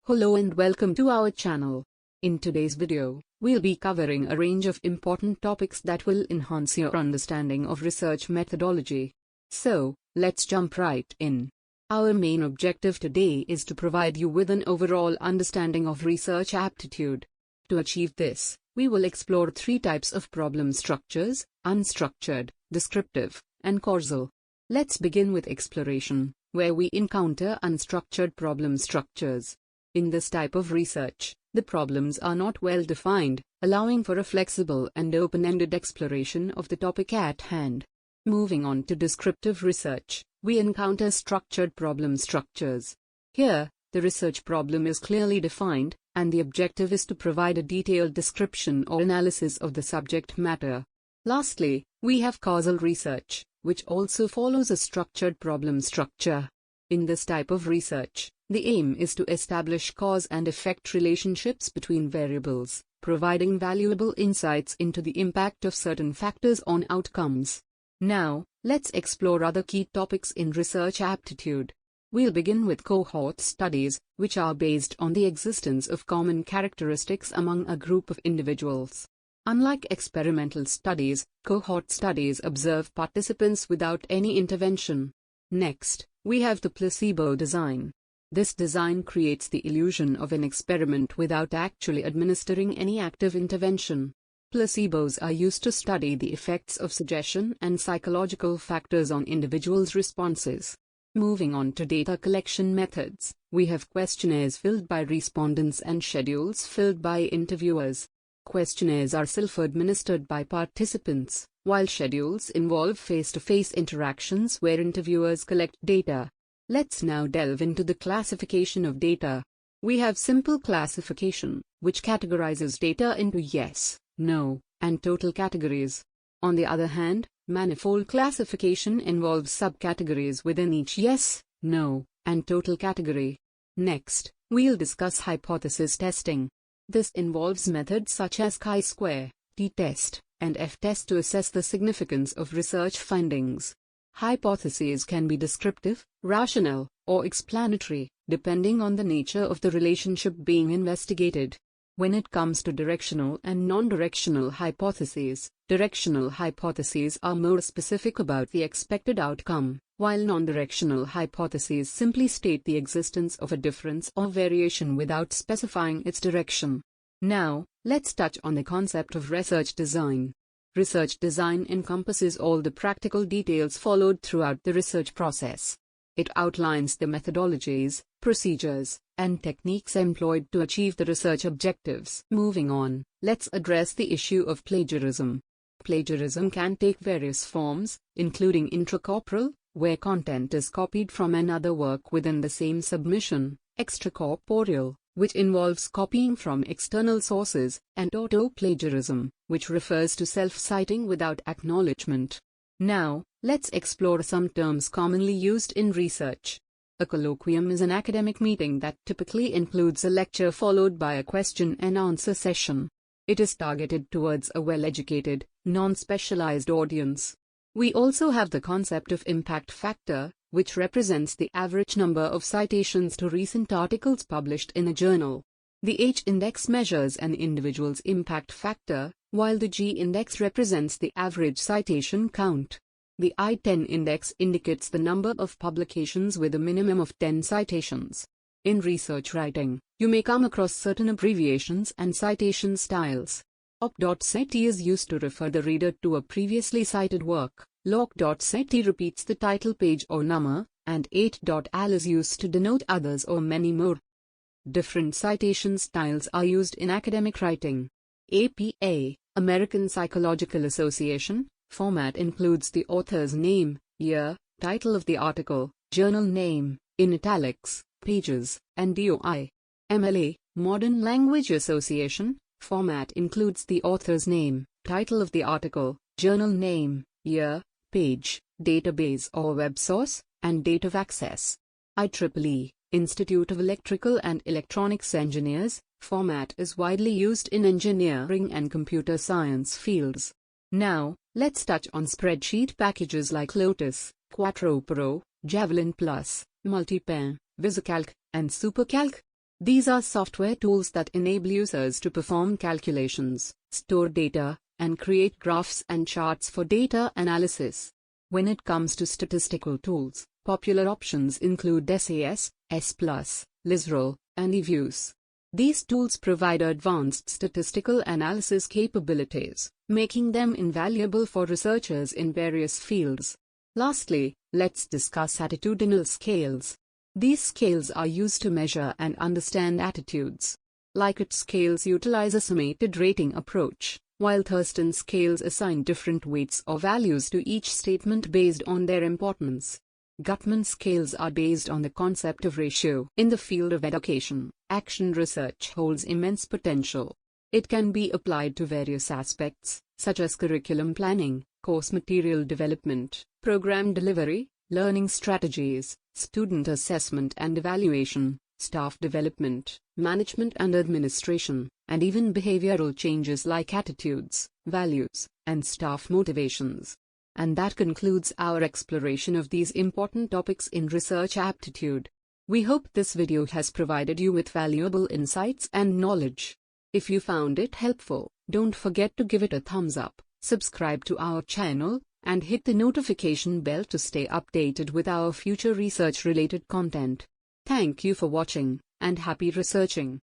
Hello and welcome to our channel. In today's video, we'll be covering a range of important topics that will enhance your understanding of research methodology. So, let's jump right in. Our main objective today is to provide you with an overall understanding of research aptitude. To achieve this, we will explore three types of problem structures: unstructured, descriptive, and causal. Let's begin with exploration, where we encounter unstructured problem structures. In this type of research, the problems are not well defined, allowing for a flexible and open-ended exploration of the topic at hand. Moving on to descriptive research, we encounter structured problem structures. Here, the research problem is clearly defined, and the objective is to provide a detailed description or analysis of the subject matter. Lastly, we have causal research, which also follows a structured problem structure. In this type of research, the aim is to establish cause and effect relationships between variables, providing valuable insights into the impact of certain factors on outcomes. Now, let's explore other key topics in research aptitude. We'll begin with cohort studies, which are based on the existence of common characteristics among a group of individuals. Unlike experimental studies, cohort studies observe participants without any intervention. Next, we have the placebo design. This design creates the illusion of an experiment without actually administering any active intervention. Placebos are used to study the effects of suggestion and psychological factors on individuals' responses. Moving on to data collection methods, we have questionnaires filled by respondents and schedules filled by interviewers. Questionnaires are self-administered by participants, while schedules involve face-to-face interactions where interviewers collect data. Let's now delve into the classification of data. We have simple classification, which categorizes data into yes, no, and total categories. On the other hand, manifold classification involves subcategories within each yes, no, and total category. Next, we'll discuss hypothesis testing. This involves methods such as chi-square, t-test, and f-test to assess the significance of research findings. Hypotheses can be descriptive, rational, or explanatory, depending on the nature of the relationship being investigated. When it comes to directional and non-directional hypotheses, directional hypotheses are more specific about the expected outcome, while non-directional hypotheses simply state the existence of a difference or variation without specifying its direction. Now, let's touch on the concept of research design. Research design encompasses all the practical details followed throughout the research process. It outlines the methodologies, procedures, and techniques employed to achieve the research objectives. Moving on, let's address the issue of plagiarism. Plagiarism can take various forms, including intracorporeal, where content is copied from another work within the same submission, extracorporeal, which involves copying from external sources, and auto-plagiarism, which refers to self-citing without acknowledgement. Now, let's explore some terms commonly used in research. A colloquium is an academic meeting that typically includes a lecture followed by a question and answer session. It is targeted towards a well-educated, non-specialized audience. We also have the concept of impact factor, which represents the average number of citations to recent articles published in a journal. The H-index measures an individual's impact factor, while the G-index represents the average citation count. The I-10 index indicates the number of publications with a minimum of 10 citations. In research writing, you may come across certain abbreviations and citation styles. Op.cit is used to refer the reader to a previously cited work. Loc.cit repeats the title page or number, and 8.al is used to denote others or many more. Different citation styles are used in academic writing. APA, American Psychological Association, format includes the author's name, year, title of the article, journal name, in italics, pages, and DOI. MLA, Modern Language Association, format includes the author's name, title of the article, journal name, year, page, database or web source, and date of access. IEEE, Institute of Electrical and Electronics Engineers, format is widely used in engineering and computer science fields. Now, let's touch on spreadsheet packages like Lotus, Quattro Pro, Javelin Plus, Multipin, visicalc, and supercalc. These are software tools that enable users to perform calculations, store data, and create graphs and charts for data analysis. When it comes to statistical tools, popular options include SAS, S+, Lisrel, and Eviews. These tools provide advanced statistical analysis capabilities, making them invaluable for researchers in various fields. Lastly, let's discuss attitudinal scales. These scales are used to measure and understand attitudes. Likert scales utilize a summated rating approach, while Thurston scales assign different weights or values to each statement based on their importance. Gutman scales are based on the concept of ratio. In the field of education, action research holds immense potential. It can be applied to various aspects, such as curriculum planning, course material development, program delivery, learning strategies, student assessment and evaluation, staff development, management and administration, and even behavioral changes like attitudes, values, and staff motivations. And that concludes our exploration of these important topics in research aptitude. We hope this video has provided you with valuable insights and knowledge. If you found it helpful, don't forget to give it a thumbs up, subscribe to our channel, and hit the notification bell to stay updated with our future research-related content. Thank you for watching, and happy researching.